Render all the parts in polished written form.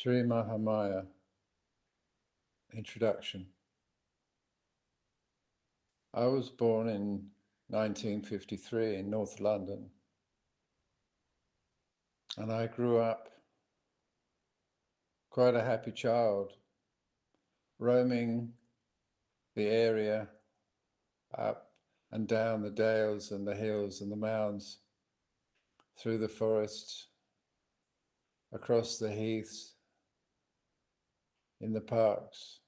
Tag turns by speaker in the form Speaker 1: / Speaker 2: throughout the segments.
Speaker 1: Shri Mahamaya, Introduction. I was born in 1953 in North London, and I grew up quite a happy child, roaming the area up and down the dales and the hills and the mounds, through the forests, across the heaths, in the parks.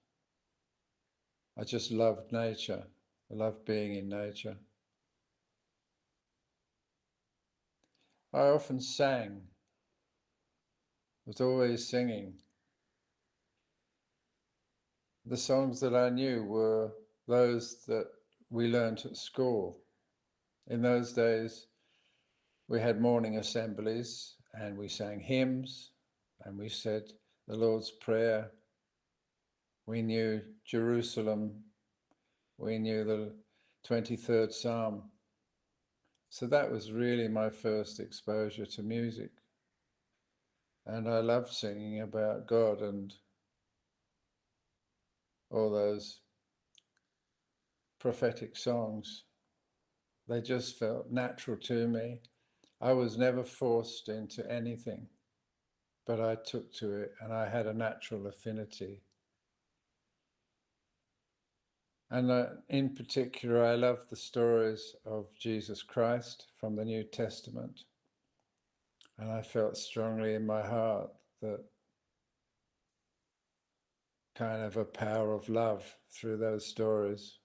Speaker 1: I just loved nature. I loved being in nature. I often sang, was always singing. The songs that I knew were those that we learnt at school. In those days, we had morning assemblies and we sang hymns and we said the Lord's Prayer. We knew Jerusalem. We knew the 23rd Psalm. So that was really my first exposure to music. And I loved singing about God and all those prophetic songs. They just felt natural to me. I was never forced into anything, but I took to it and I had a natural affinity. And in particular, I love the stories of Jesus Christ from the New Testament. And I felt strongly in my heart that kind of a power of love through those stories.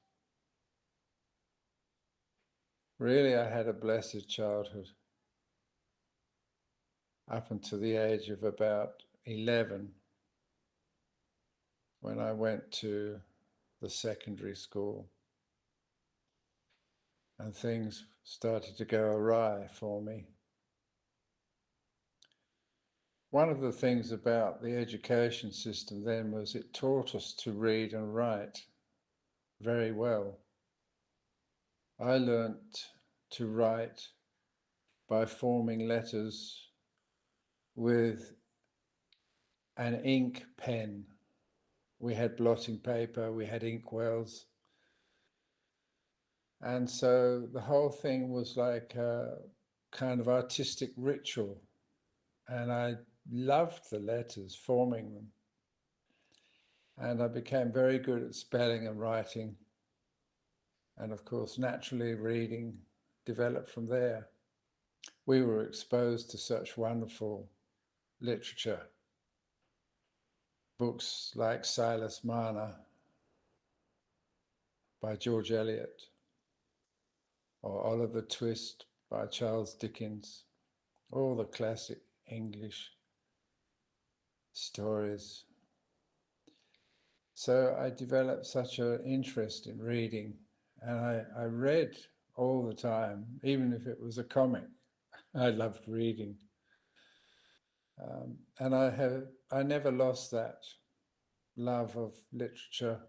Speaker 1: Really, I had a blessed childhood up until the age of about 11, when I went to the secondary school and things started to go awry for me. One of the things about the education system then was it taught us to read and write very well. I learnt to write by forming letters with an ink pen. We had blotting paper, we had ink wells. And so the whole thing was like a kind of artistic ritual. And I loved the letters, forming them. And I became very good at spelling and writing. And of course, naturally, reading developed from there. We were exposed to such wonderful literature. Books like Silas Marner by George Eliot, or Oliver Twist by Charles Dickens, all the classic English stories. So I developed such an interest in reading, and I read all the time, even if it was a comic. I loved reading. And I never lost that love of literature.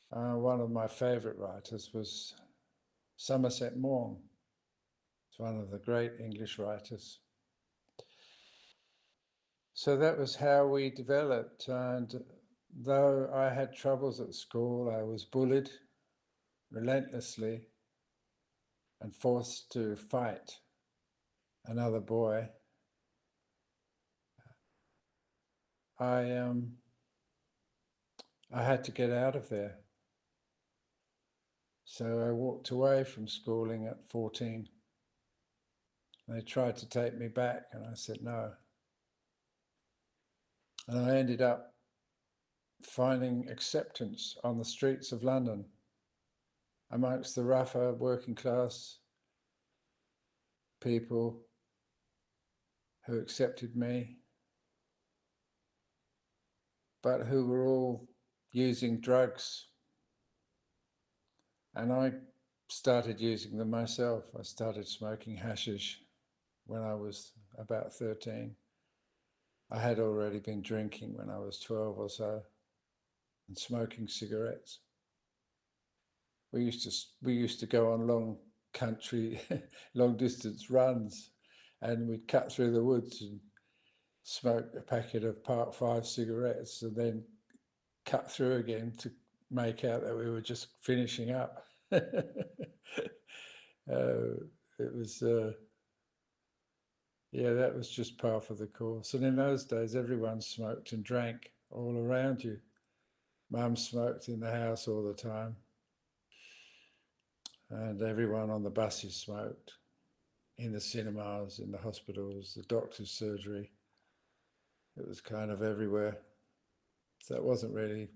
Speaker 1: One of my favorite writers was Somerset Maugham. He's one of the great English writers. So that was how we developed. And though I had troubles at school, I was bullied relentlessly and forced to fight another boy. I had to get out of there. So I walked away from schooling at 14. They tried to take me back and I said no. And I ended up finding acceptance on the streets of London amongst the rougher working class people who accepted me, but who were all using drugs. And I started using them myself. I started smoking hashish when I was about 13. I had already been drinking when I was 12 or so, and smoking cigarettes. We used to go on long country, long distance runs, and we'd cut through the woods and smoke a packet of Part 5 cigarettes and then cut through again to make out that we were just finishing up. It was, yeah, that was just part of the course. And in those days, everyone smoked and drank all around you. Mum smoked in the house all the time, and everyone on the buses smoked, in the cinemas, in the hospitals, the doctor's surgery. It was kind of everywhere. So it wasn't really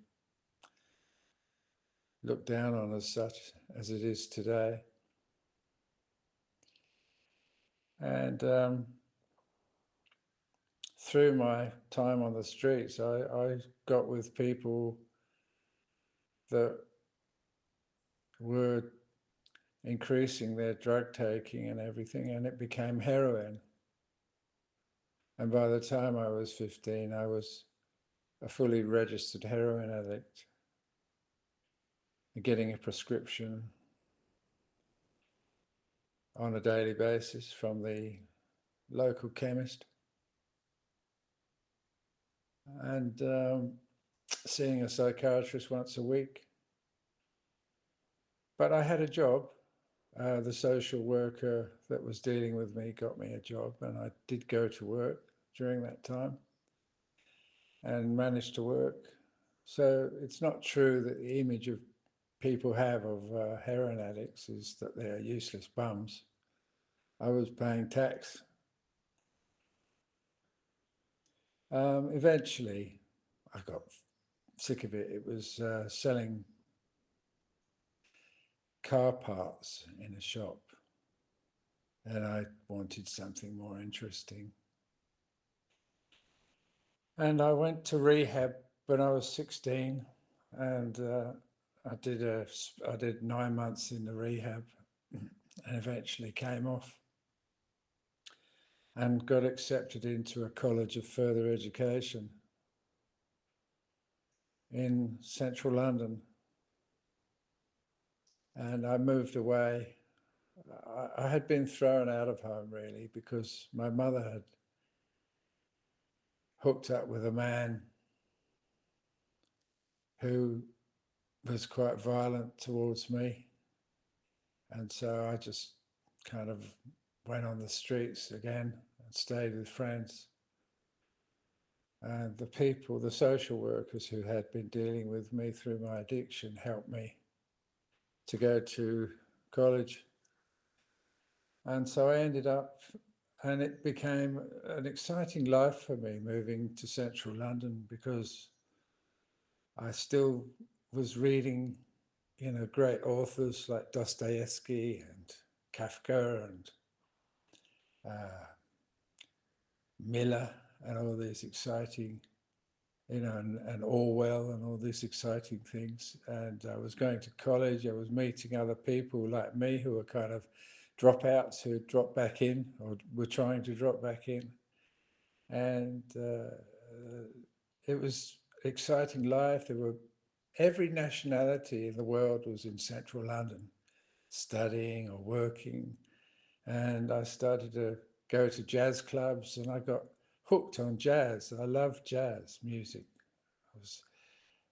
Speaker 1: looked down on as such as it is today. And through my time on the streets, I got with people that were increasing their drug taking and everything, and it became heroin. And by the time I was 15, I was a fully registered heroin addict, getting a prescription on a daily basis from the local chemist, and seeing a psychiatrist once a week. But I had a job. The social worker that was dealing with me got me a job, and I did go to work during that time and managed to work. So it's not true that the image of people have of heroin addicts is that they are useless bums. I was paying tax. Eventually, I got sick of it. It was selling car parts in a shop, and I wanted something more interesting. And I went to rehab when I was 16, and I did 9 months in the rehab, and eventually came off and got accepted into a college of further education in central London. And I moved away. I had been thrown out of home really because my mother had hooked up with a man who was quite violent towards me. And so I just kind of went on the streets again and stayed with friends. And the people, the social workers who had been dealing with me through my addiction helped me to go to college. And so I ended up, and it became an exciting life for me moving to central London because I still was reading, great authors like Dostoevsky and Kafka and Miller and all these exciting, and Orwell and all these exciting things. And I was going to college. I was meeting other people like me who were kind of dropouts who had dropped back in or were trying to drop back in. And it was exciting life. There were every nationality in the world was in central London, studying or working. And I started to go to jazz clubs, and I got hooked on jazz. I loved jazz music.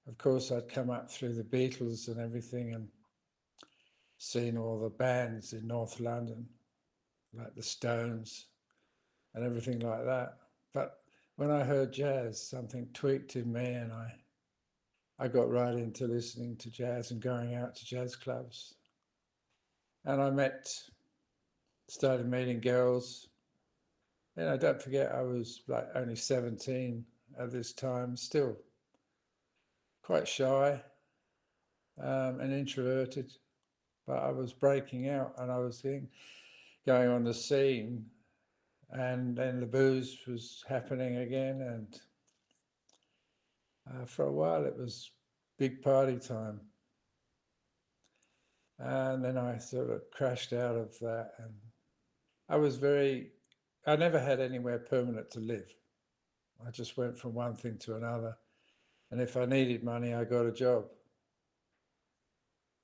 Speaker 1: Of course, I'd come up through the Beatles and everything and seen all the bands in North London, like the Stones and everything like that. But when I heard jazz, something tweaked in me, and I got right into listening to jazz and going out to jazz clubs. And started meeting girls. Don't forget, I was like only 17 at this time, still quite shy and introverted, but I was breaking out and I was going on the scene, and then the booze was happening again, and for a while it was big party time. And then I sort of crashed out of that, and I never had anywhere permanent to live. I just went from one thing to another. And if I needed money, I got a job.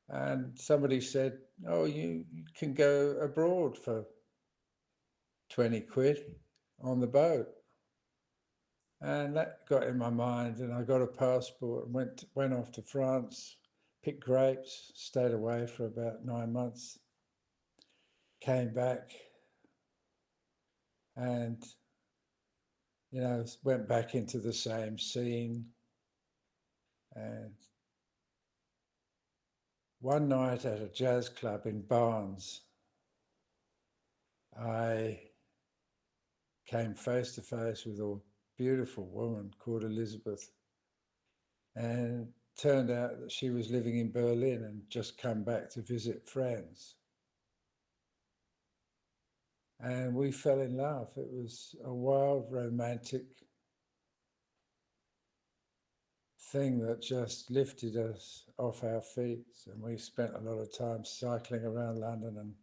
Speaker 1: And somebody said, oh, you can go abroad for 20 quid on the boat. And that got in my mind, and I got a passport and went off to France, picked grapes, stayed away for about 9 months, came back, and went back into the same scene. And one night at a jazz club in Barnes, I came face to face with a beautiful woman called Elizabeth, and turned out that she was living in Berlin and just come back to visit friends. And we fell in love. It was a wild, romantic thing that just lifted us off our feet. And we spent a lot of time cycling around London and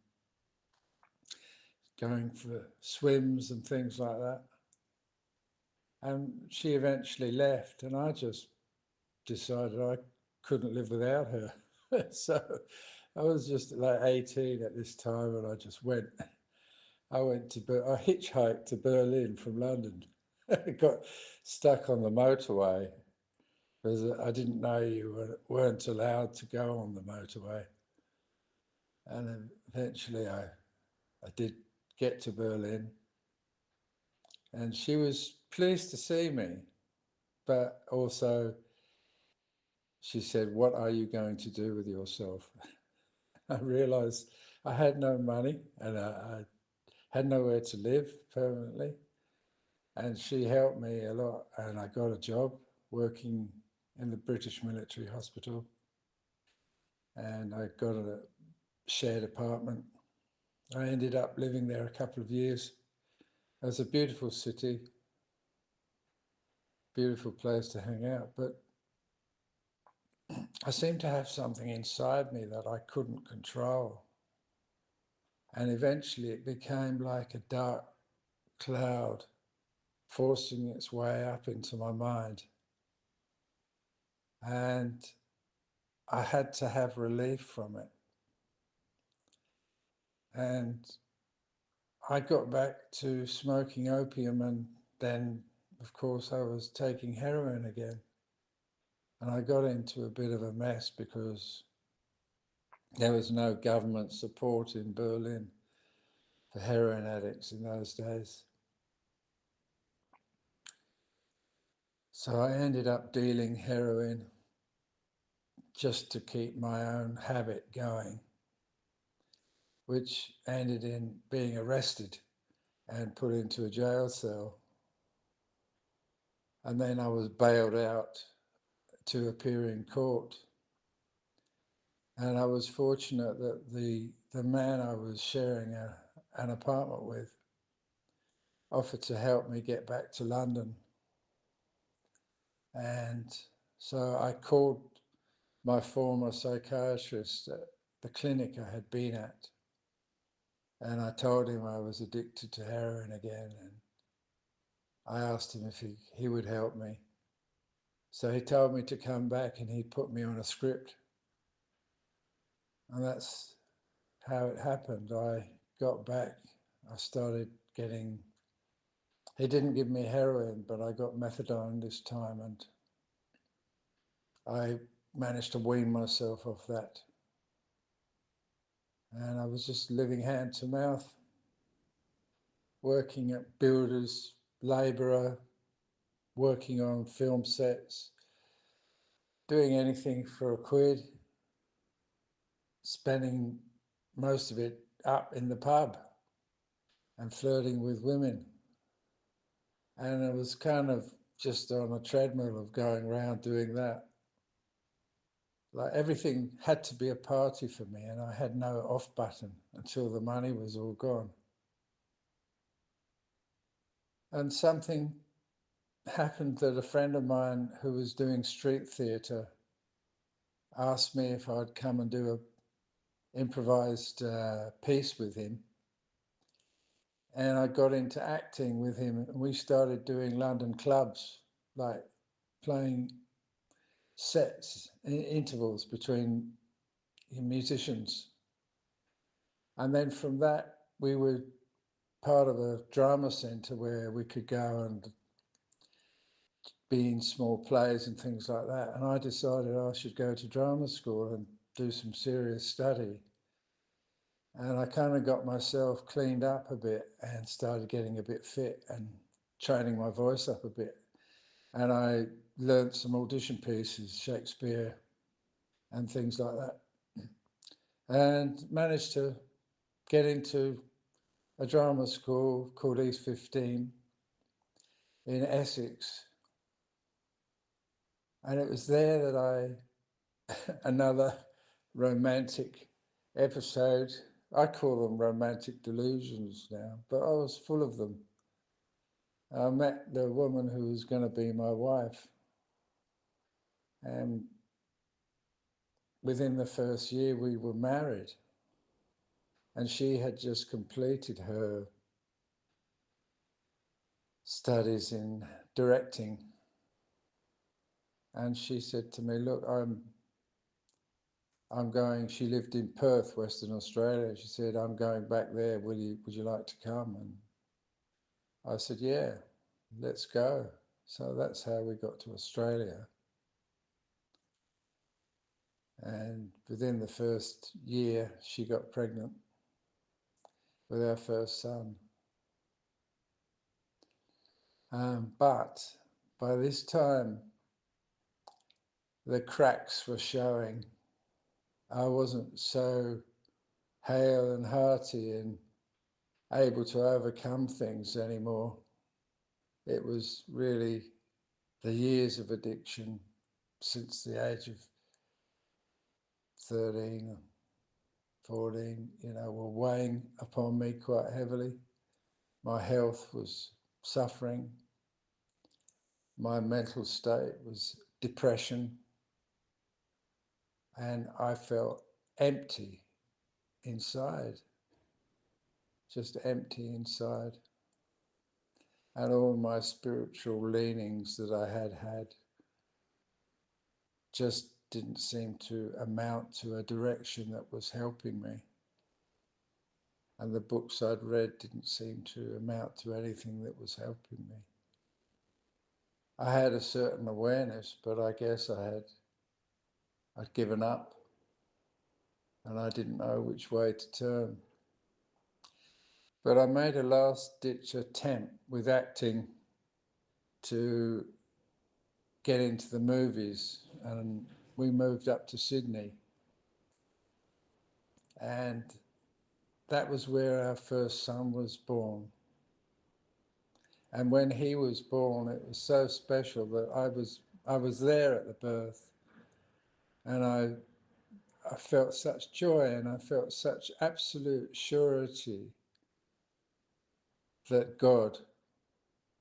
Speaker 1: going for swims and things like that. And she eventually left, and I just decided I couldn't live without her. So I was just like 18 at this time, and I just went. I hitchhiked to Berlin from London. Got stuck on the motorway because I didn't know you weren't allowed to go on the motorway. And then eventually I did get to Berlin, and she was pleased to see me, but also she said, "What are you going to do with yourself?" I realized I had no money, and I had nowhere to live permanently. And she helped me a lot, and I got a job working in the British military hospital, and I got a shared apartment. I ended up living there a couple of years. It was a beautiful city, beautiful place to hang out, but I seemed to have something inside me that I couldn't control. And eventually it became like a dark cloud forcing its way up into my mind. And I had to have relief from it. And I got back to smoking opium, and then, of course, I was taking heroin again. And I got into a bit of a mess because there was no government support in Berlin for heroin addicts in those days. So I ended up dealing heroin just to keep my own habit going, which ended in being arrested and put into a jail cell. And then I was bailed out to appear in court. And I was fortunate that the man I was sharing an apartment with offered to help me get back to London. And so I called my former psychiatrist at the clinic I had been at, and I told him I was addicted to heroin again, and I asked him if he would help me. So he told me to come back, and he'd put me on a script. And that's how it happened. I got back. I started getting, he didn't give me heroin, but I got methadone this time, and I managed to wean myself off that. And I was just living hand to mouth, working at builders, labourer, working on film sets, doing anything for a quid, spending most of it up in the pub and flirting with women. And it was kind of just on a treadmill of going around doing that. Like everything had to be a party for me, and I had no off button until the money was all gone. And something happened that a friend of mine who was doing street theatre asked me if I'd come and do a improvised piece with him. And I got into acting with him, and we started doing London clubs, like playing sets, intervals between musicians. And then from that, we were part of a drama centre where we could go and be in small plays and things like that. And I decided I should go to drama school and do some serious study. And I kind of got myself cleaned up a bit and started getting a bit fit and training my voice up a bit. And I learnt some audition pieces, Shakespeare and things like that, and managed to get into a drama school called East 15 in Essex. And it was there that another romantic episode, I call them romantic delusions now, but I was full of them. I met the woman who was going to be my wife, and within the first year we were married, and she had just completed her studies in directing. And she said to me, look, I'm going, she lived in Perth, Western Australia. She said, I'm going back there. Would you like to come? And I said, yeah, let's go. So that's how we got to Australia. And within the first year, she got pregnant with our first son. But by this time, the cracks were showing. I wasn't so hale and hearty and able to overcome things anymore. It was really the years of addiction since the age of 13, 14, were weighing upon me quite heavily. My health was suffering. My mental state was depression. And I felt empty inside, just empty inside. And all my spiritual leanings that I had just didn't seem to amount to a direction that was helping me. And the books I'd read didn't seem to amount to anything that was helping me. I had a certain awareness, but I guess I'd given up and I didn't know which way to turn. But I made a last-ditch attempt with acting to get into the movies, and we moved up to Sydney. And that was where our first son was born. And when he was born, it was so special that I was there at the birth, and I felt such joy and I felt such absolute surety that God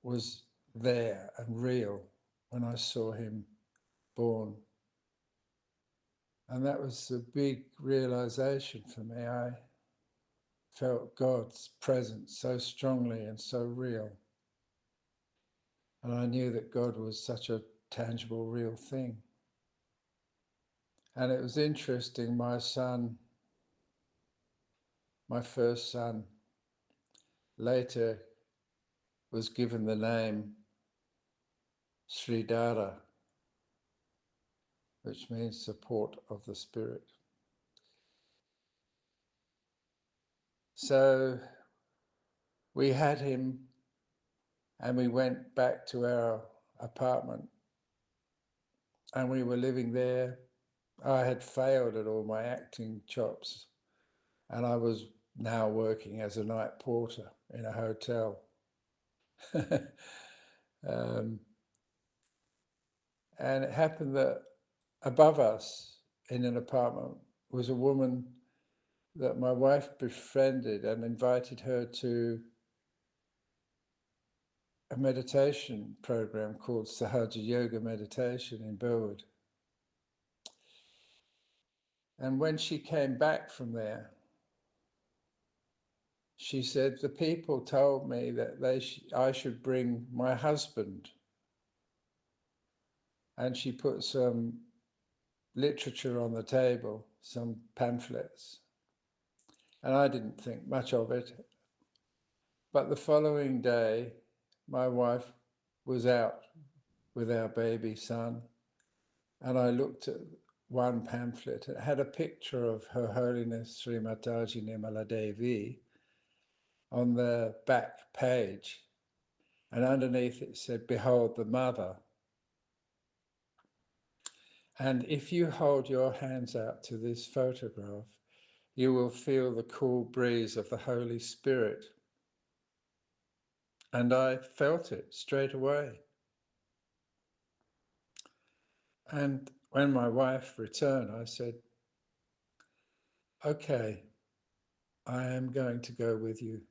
Speaker 1: was there and real when I saw him born. And that was a big realization for me. I felt God's presence so strongly and so real. And I knew that God was such a tangible, real thing. And it was interesting, my first son, later was given the name Sri, which means support of the spirit. So we had him and we went back to our apartment and we were living there. I had failed at all my acting chops and I was now working as a night porter in a hotel. And it happened that above us in an apartment was a woman that my wife befriended and invited her to a meditation program called Sahaja Yoga Meditation in Burwood. And when she came back from there, she said, the people told me that I should bring my husband. And she put some literature on the table, some pamphlets. And I didn't think much of it. But the following day, my wife was out with our baby son, and I looked at one pamphlet. It had a picture of Her Holiness Shri Mataji Nirmala Devi on the back page, and underneath it said, "Behold the Mother." And if you hold your hands out to this photograph, you will feel the cool breeze of the Holy Spirit. And I felt it straight away. And when my wife returned, I said, "Okay, I am going to go with you